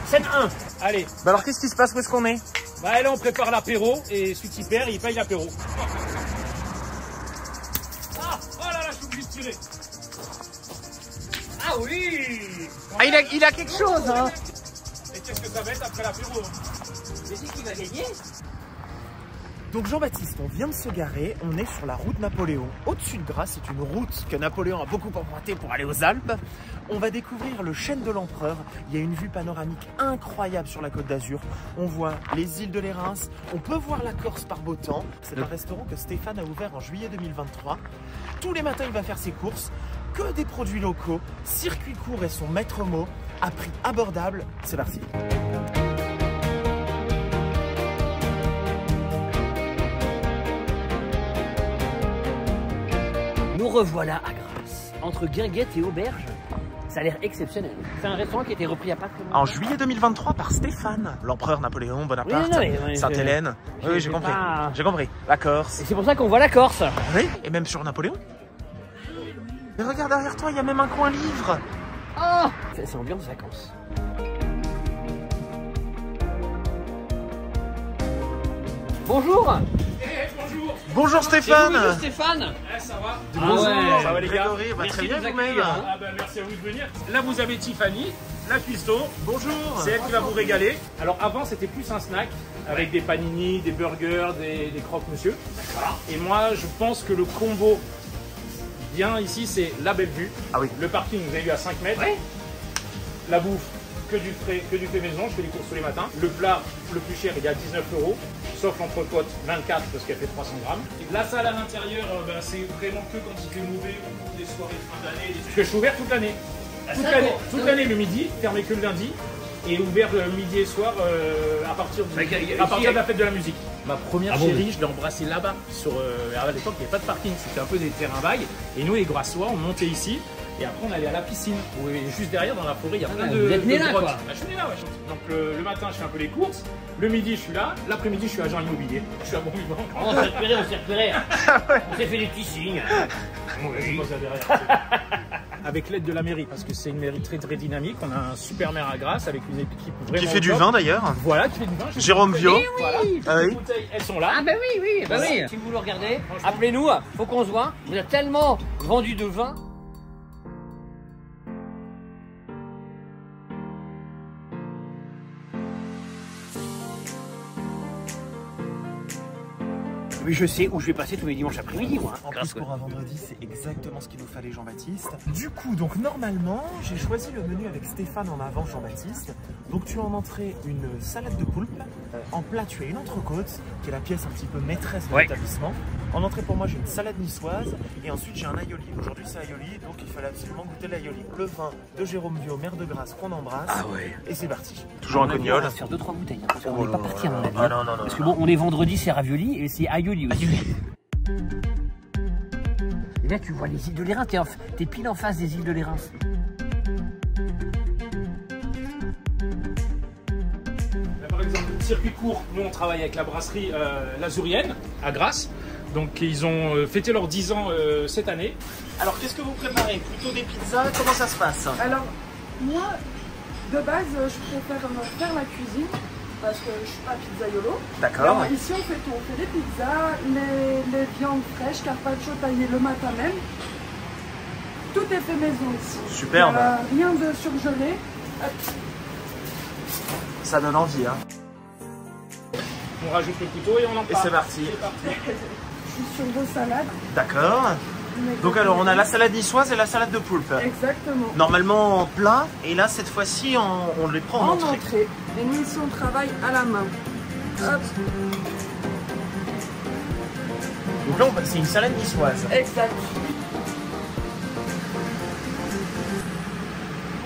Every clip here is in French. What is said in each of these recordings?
Scène 1. Allez. Bah alors qu'est-ce qui se passe? Où est-ce qu'on est? Bah là on prépare l'apéro et celui qui perd il paye l'apéro. Ah, oh là là, j'ai oublié de tirer. Ah oui. Ah il a quelque chose hein. Et qu'est-ce que ça va être après l'apéro? C'est qui va gagner? Donc Jean-Baptiste, on vient de se garer, on est sur la route Napoléon. Au-dessus de Grasse, c'est une route que Napoléon a beaucoup emprunté pour aller aux Alpes. On va découvrir le chêne de l'Empereur. Il y a une vue panoramique incroyable sur la Côte d'Azur. On voit les îles de l'Érins, on peut voir la Corse par beau temps. C'est un restaurant que Stéphane a ouvert en juillet 2023. Tous les matins, il va faire ses courses. Que des produits locaux. Circuit court est son maître mot. À prix abordable. C'est parti. Nous revoilà à Grasse, entre guinguette et auberge. Ça a l'air exceptionnel. C'est un restaurant qui a été repris à pas très longtemps. En juillet 2023 par Stéphane, l'empereur Napoléon Bonaparte, Oui, Sainte-Hélène. Oui, j'ai compris. Pas... J'ai compris. La Corse. Et c'est pour ça qu'on voit la Corse. Oui, et même sur Napoléon. Mais regarde derrière toi, il y a même un coin livre. Oh, c'est ambiance vacances. Bonjour. Bonjour. Bonjour Stéphane. Bonjour Stéphane. Ça va? Bonjour. Ouais. Ça va les gars? Grégory, bah, Merci très bien de nous vous-même. accueillir, hein. Ah ben merci à vous de venir. Là vous avez Tiffany, la cuistot. Bonjour. C'est elle qui va vous régaler. Alors avant c'était plus un snack avec des panini, des burgers, des croque-monsieur. Et moi je pense que le combo bien ici c'est la belle vue. Ah oui. Le parking vous avez vu à 5 mètres. Ouais. La bouffe que du fait maison, je fais des courses tous les matins. Le plat le plus cher il est à 19 €, sauf l'entrecôte 24 parce qu'elle fait 300 grammes. Et la salle à l'intérieur c'est vraiment que quand il fait mauvais ou des soirées de fin d'année. Parce que je suis ouvert toute l'année. Toute l'année le midi, fermé que le lundi, et ouvert midi et soir à partir de la fête de la musique. Ma première chérie, je l'ai embrassée là-bas. À l'époque, il n'y avait pas de parking, c'était un peu des terrains vagues. Et nous, les Grassois, on montait ici, et après, on allait à la piscine. Et juste derrière, dans la forêt, il y a plein de. Vous êtes né là, grottes. quoi. Bah, je suis né là, ouais. Donc le matin, je fais un peu les courses. Le midi, je suis là. L'après-midi, je suis agent immobilier. Je suis à bon vivant. On s'est repéré. On s'est fait des petits signes. C'est quoi ça derrière? Avec l'aide de la mairie, parce que c'est une mairie très très dynamique. On a un super maire à Grasse avec une équipe vraiment. Qui fait du top. vin d'ailleurs. Voilà, qui fait du vin. Jérôme Viau. Voilà. Ah oui. Les bouteilles, elles sont là. Ah bah oui. Si vous le regardez, appelez-nous, faut qu'on se voit. Vous avez tellement vendu de vin. Mais je sais où je vais passer tous mes dimanches après-midi, moi. En plus pour un vendredi, c'est exactement ce qu'il nous fallait Jean-Baptiste. Du coup, donc normalement, j'ai choisi le menu avec Stéphane en avant Jean-Baptiste. Donc tu as en entrée une salade de poulpe. En plat, tu as une entrecôte, qui est la pièce un petit peu maîtresse de l'établissement. En entrée pour moi, j'ai une salade niçoise. Et ensuite, j'ai un aioli. Aujourd'hui, c'est aioli, donc il fallait absolument goûter l'aioli. Le vin de Jérôme Viau, maire de Grasse, qu'on embrasse. Ah ouais. Et c'est parti. Toujours un On cognole. va faire 2-3 bouteilles, hein, parce qu'on n'est pas parti à mon avis. Ah non, non, non. Parce que bon, on est vendredi, c'est ravioli et c'est aioli aussi. Et là, tu vois les îles de l'Érins, t'es pile en face des îles de l'Érins. Par exemple, circuit court, nous on travaille avec la brasserie Lazurienne à Grasse. Donc ils ont fêté leurs 10 ans cette année. Alors, qu'est-ce que vous préparez? Plutôt des pizzas? Comment ça se passe? Alors, moi, de base, je préfère faire la cuisine parce que je suis pas pizzaiolo. D'accord. Alors, ici, on fait tout. On fait les pizzas, les viandes fraîches, carpaccio taillé le matin même. Tout est fait maison ici. Superbe. Rien de surgelé. Hop. Ça donne envie, hein. On rajoute le couteau et on en Et part. c'est parti. Je suis sur vos salades. D'accord. Donc alors, on a la salade niçoise et la salade de poulpe. Exactement. Normalement en plat, et là cette fois-ci on les prend en entrée. Et nous ici on travaille à la main. Hop. Donc là c'est une salade niçoise. Exact.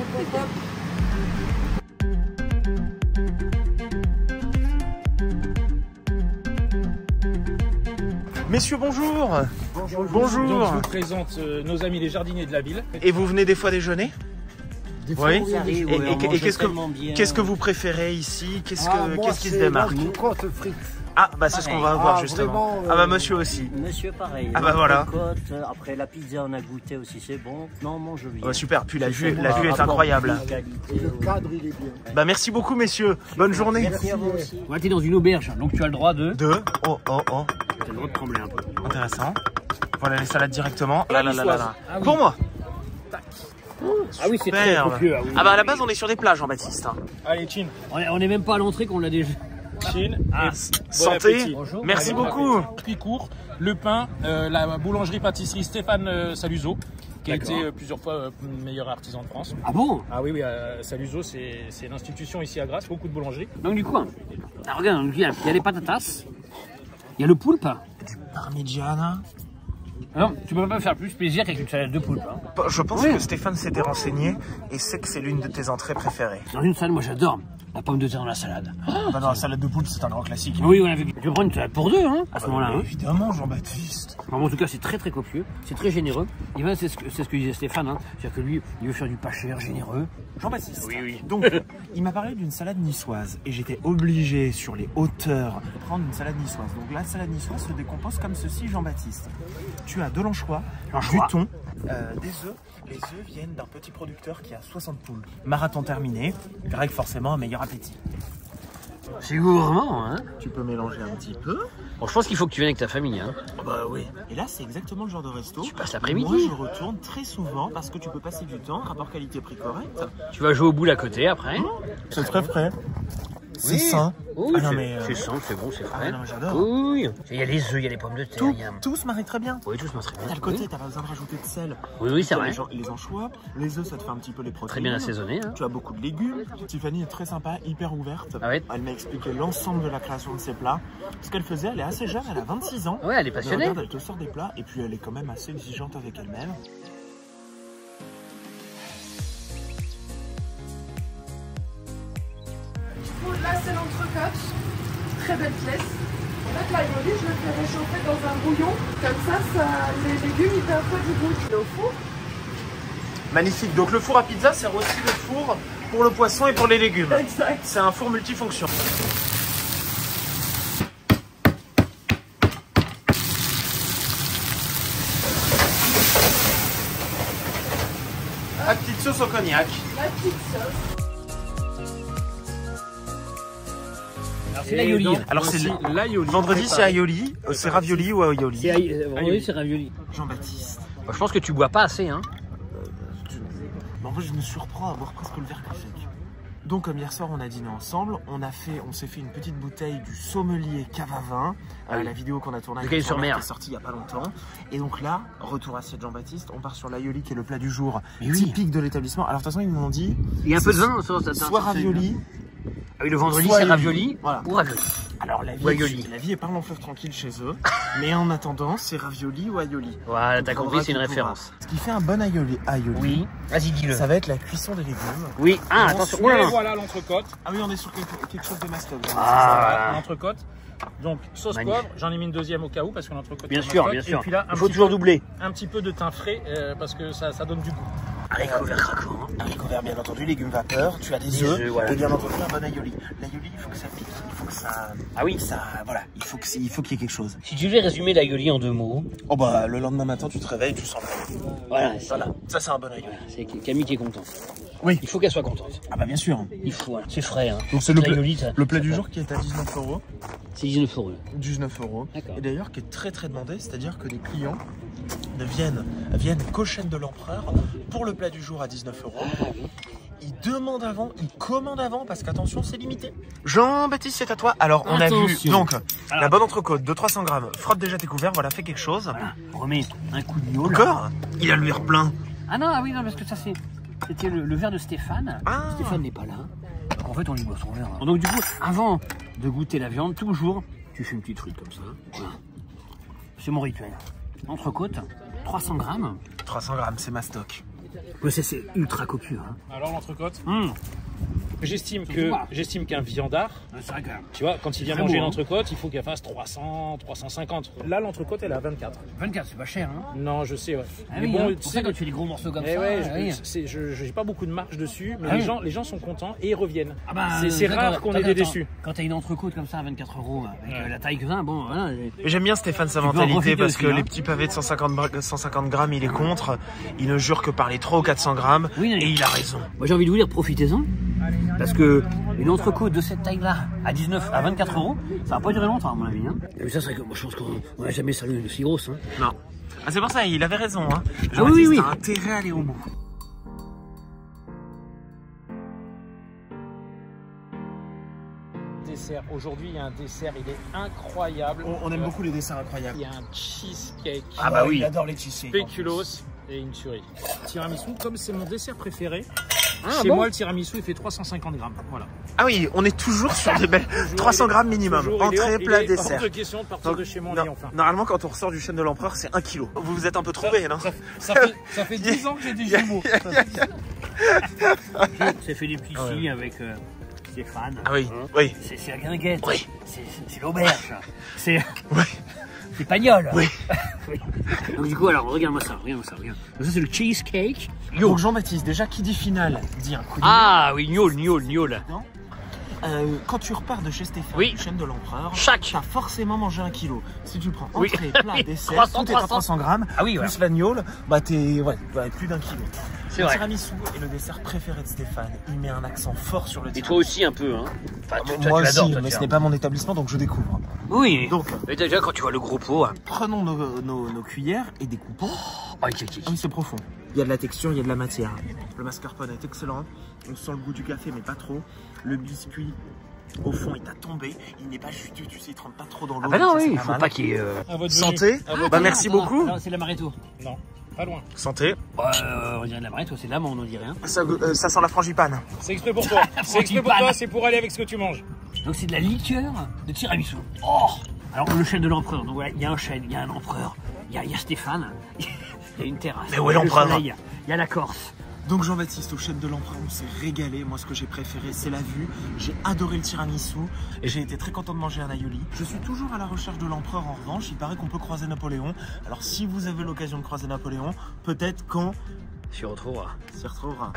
Hop, hop, hop. Messieurs, bonjour. Bonjour. Donc je vous présente nos amis les jardiniers de la ville. Et vous venez des fois déjeuner? Oui. Et Et qu'est-ce que vous préférez ici? Qu'est-ce qui se démarque? Une côte frite. Ah bah c'est ce qu'on va voir justement. Vraiment, Ah bah monsieur aussi. Monsieur, pareil. Ah bah voilà. Côte, après la pizza, on a goûté aussi, c'est bon. Non, mange bien. Oh, super, puis la C'est vue bon, est rapport incroyable. prix-qualité. Le cadre, il est bien. Bah merci beaucoup messieurs, bonne journée. Merci à vous aussi. Voilà, t'es dans une auberge, donc tu as le droit de... Oh. T'as le droit de trembler un peu. Intéressant. Voilà les salades directement. Là. Ah oui. Pour moi. Ah oui, c'est très Superbe. copieux. Ah, oui. Ah bah à la base on est sur des plages Jean-Baptiste. Hein. Allez, chin. On est même pas à l'entrée qu'on l'a déjà. Chin. Ah, Bon santé. appétit. Bonjour. Merci Allez, bon beaucoup. appétit. Puis court, le pain, la boulangerie-pâtisserie Stéphane Saluzo, qui a été plusieurs fois meilleur artisan de France. Ah bon? Ah oui, Saluzo, c'est l'institution ici à Grasse, beaucoup de boulangeries. Donc du coup, regarde, il y a les patatas, il y a le poulpe. Parmigiana. Non, tu peux pas faire plus plaisir qu'avec une salade de poulpe. Hein. Je pense Oui. que Stéphane s'était renseigné et sait que c'est l'une de tes entrées préférées. Dans une salade, moi j'adore la pomme de terre dans la salade. Bah non, la salade de poulpe c'est un grand classique. Oui, on a vu. Tu peux prendre une salade pour deux, hein, à ce moment-là. Hein. Évidemment Jean-Baptiste. En tout cas, c'est très très copieux, c'est très généreux. Et ben, c'est ce que disait Stéphane, hein. C'est-à-dire que lui, il veut faire du pas cher, généreux. Jean-Baptiste. Oui. Donc, il m'a parlé d'une salade niçoise et j'étais obligé sur les hauteurs de prendre une salade niçoise. Donc la salade niçoise se décompose comme ceci, Jean-Baptiste. Tu as de l'anchois, du thon, des œufs. Les œufs viennent d'un petit producteur qui a 60 poules. Marathon terminé, Greg forcément un meilleur appétit. C'est gourmand, hein. Tu peux mélanger un petit peu. Bon, je pense qu'il faut que tu viennes avec ta famille, hein. Bah oui. Et là, c'est exactement le genre de resto. Tu passes l'après-midi. Moi, je retourne très souvent parce que tu peux passer du temps, rapport qualité-prix correct. Tu vas jouer au boule à côté après. C'est très frais. C'est sain. Oui, Ah non, mais, c'est sain, c'est bon, c'est Ah frais. non, mais j'adore. Oui. Il y a les œufs, il y a les pommes de terre. Tout, il y a... tout se marie très bien. Oui, tout se passe très bien. T'as le côté, t'as pas besoin de rajouter de sel. Oui, c'est vrai. Les anchois, les œufs, ça te fait un petit peu les protéines. Très bien assaisonné. Hein. Tu as beaucoup de légumes. Tiffany est très sympa, hyper ouverte. Ah ouais. Elle m'a expliqué l'ensemble de la création de ses plats. Ce qu'elle faisait, elle est assez jeune, elle a 26 ans. Ouais, elle est Mais passionnée. regarde, elle te sort des plats et puis elle est quand même assez exigeante avec elle-même. Bon, là, c'est l'entrecôte. Très belle pièce. En fait, l'aïoli, je le fais réchauffer dans un bouillon. Comme ça, les légumes, ils perdent pas du goût. Je le au four. Magnifique. Donc le four à pizza sert aussi de four pour le poisson et pour les légumes. Exact. C'est un four multifonction. La petite sauce au cognac. La petite sauce. Alors, c'est l'aïoli. donc, Alors c'est voici l'aïoli. vendredi c'est aioli, c'est ravioli ou aioli. Oui, c'est ravioli. Jean-Baptiste. Je pense que tu bois pas assez, hein. En vrai je me surprends à boire presque le verre que sec. Donc comme hier soir on a dîné ensemble, on s'est fait une petite bouteille du sommelier cave à vin, la vidéo qu'on a tournée avec Sur-Mer qui est sortie il y a pas longtemps. Et donc là, retour assiette Jean-Baptiste, on part sur l'aïoli qui est le plat du jour Mais oui. typique de l'établissement. Alors de toute façon ils m'ont dit Il y a un peu de vin sur ça. soit ravioli. Ah oui, le vendredi, soit c'est aioli. ravioli Voilà. ou ravioli. Alors la vie est pas long fleuve tranquille chez eux, mais en attendant c'est ravioli ou aioli. Voilà, t'as Donc, compris, c'est une faudra qu'on référence. Ce qui fait un bon aioli, Oui, vas-y, dis-le. ça va être la cuisson des légumes. Oui, ah, attention. Et Oula. voilà l'entrecôte. Ah oui, on est sur quelque chose de mastoc. Ah, L'entrecôte. Donc sauce Magnifique. poivre, j'en ai mis une deuxième au cas où parce que l'entrecôte. bien c'est sûr, mastoc. bien sûr. Et puis là, Il faut toujours doubler. un petit peu de thym frais parce que ça donne du goût. Haricot vert craquant. Haricot vert, bien entendu, légumes vapeur, tu as des Des œufs, œufs, voilà. et bien entendu un bon aioli. L'aïoli, il faut que ça pique, il faut que ça... Ah oui. Ça, voilà, il faut qu'il y ait quelque chose. Si tu devais résumer l'aïoli en 2 mots, Oh bah, le lendemain matin, tu te réveilles, tu sens le... voilà, Voilà, ça c'est un bon aioli. c'est Camille qui est contente. Oui. Il faut qu'elle soit contente. Ah bah bien sûr. Il faut, hein. C'est frais. Hein. Donc c'est le L'aïoli, ça- plat du ça- jour qui est à 19 €. C'est 19 €. 19 €. D'accord. Et d'ailleurs qui est très très demandé, c'est-à-dire que les clients viennent qu'aux chaînes de l'empereur pour le plat du jour à 19 €. Ils demandent avant, ils commandent avant parce qu'attention c'est limité. Jean-Baptiste c'est à toi. Alors on a vu Attention. donc Alors. la bonne entrecôte de 300 grammes. Frotte déjà tes couverts, voilà fais quelque chose. Voilà, remets un coup de gnôle. Encore. Il a le verre plein. Ah non, ah oui, non, parce que ça c'était le verre de Stéphane. Ah. Stéphane n'est pas là. Donc en fait, on lui boit son verre. Hein. Donc du coup, avant de goûter la viande, toujours, tu fais une petite truite comme ça. Voilà. C'est mon rituel. Entrecôte, 300 grammes. 300 grammes, c'est ma stock. Ouais, c'est ultra copieux. Hein. Alors l'entrecôte. J'estime Ça que se voit. j'estime qu'un viandard, C'est vrai que... tu vois, quand il vient Très manger beau, une hein. entrecôte, il faut qu'elle fasse 300, 350. Là, l'entrecôte, elle est à 24. 24, c'est pas cher, hein. Non, je sais, ouais. Ah Mais oui, bon, hein. tu Pour sais, ça, quand tu fais des gros morceaux comme eh ça... ouais, oui. j'ai pas beaucoup de marge dessus, mais Ah les, oui. les gens sont contents et ils reviennent. Ah bah, c'est toi, rare qu'on ait des déçus. Quand t'as une entrecôte comme ça à 24 € avec la taille que ça, bon, voilà. J'aime bien Stéphane sa Tu peux en mentalité profiter parce aussi, que hein. les petits pavés de 150 grammes, il est contre. Il ne jure que par les 300 ou 400 grammes Oui, et il a raison. Moi j'ai envie de vous dire, profitez-en. Parce que une entrecôte de cette taille-là, à 24 €, ça va pas durer longtemps à mon avis. Hein. Mais ça, c'est que moi je pense qu'on n'a jamais salué une aussi grosse. Hein. Non. Ah, c'est pour ça, il avait raison. Hein. Ah oui, oui. T'as intérêt à aller au bout. Dessert. Aujourd'hui, il y a un dessert, il est incroyable. On aime beaucoup les desserts incroyables. Il y a un cheesecake. Ah bah oui. Il adore les cheesecakes. Spéculoos et une tuerie. Tiramisu, comme c'est mon dessert préféré, Ah, chez bon moi le tiramisu il fait 350 grammes. Voilà. Ah oui, on est toujours sur des belles 300 grammes minimum. Toujours, Entrée, plat, il est hors dessert. de question de partir de chez moi en Non, ayant faim. normalement, quand on ressort du chêne de l'empereur, c'est 1 kg. Vous vous êtes un peu trompé, non? Ça fait 10 ans que j'ai des jumeaux. C'est fait des petits filles avec Stéphane. Ah oui, Hein. oui. C'est la guinguette. Oui. C'est l'auberge. C'est Oui. c'est Pagnol. Oui. Oui. Donc du coup, alors regarde-moi ça, regarde. Donc ça c'est le cheesecake. Donc Jean-Baptiste, déjà qui dit finale, dit un coup de Ah oui, gnôle. Quand tu repars de chez Stéphane, Oui. chaîne de l'empereur, Chaque. tu as forcément mangé 1 kg. Si tu prends Oui. entrée, plat, Oui. dessert, 300, tout est à 300 grammes, Ah oui, plus voilà. l'agneau, bah t'es plus d'1 kg. C'est Le vrai. tiramisu est le dessert préféré de Stéphane. Il met un accent fort sur le Et tiramisu. toi aussi un peu, hein. Enfin, toi, Moi tu l'adores, aussi, toi, mais tu ce vois. n'est pas mon établissement, donc je découvre. Oui. Donc, Mais déjà quand tu vois le gros pot, hein. prenons nos cuillères et découpons. Oh, ok. Ah oui, c'est profond. Il y a de la texture, il y a de la matière. Le mascarpone est excellent. On sent le goût du café, mais pas trop. Le biscuit, au fond, il t'a tombé. Il n'est pas juteux, tu sais, il trempe pas trop dans l'eau. Ah bah non, donc ça, oui, c'est il faut mal. pas qu'il y ait... À votre Santé. venue. À votre Bah venue. merci beaucoup. C'est l'amaretto. Non, pas loin. Santé. On dirait de l'amaretto, c'est de l'amande, on dirait. Hein. Ça sent la frangipane. C'est exprès pour toi. C'est exprès pour toi, c'est pour aller avec ce que tu manges. Donc c'est de la liqueur de tiramisu. Oh. Alors le chêne de l'empereur, donc voilà, il y a un chêne, il y a un empereur, il y a Stéphane, il y a une terrasse. Mais où est il y a le l'empereur? soleil, il y a la Corse. Donc Jean-Baptiste, au chêne de l'empereur, on s'est régalé. Moi, ce que j'ai préféré, c'est la vue. J'ai adoré le tiramisu et j'ai été très content de manger un aioli. Je suis toujours à la recherche de l'empereur en revanche. Il paraît qu'on peut croiser Napoléon. Alors si vous avez l'occasion de croiser Napoléon, peut-être qu'on Tu retrouvera. s'y retrouvera.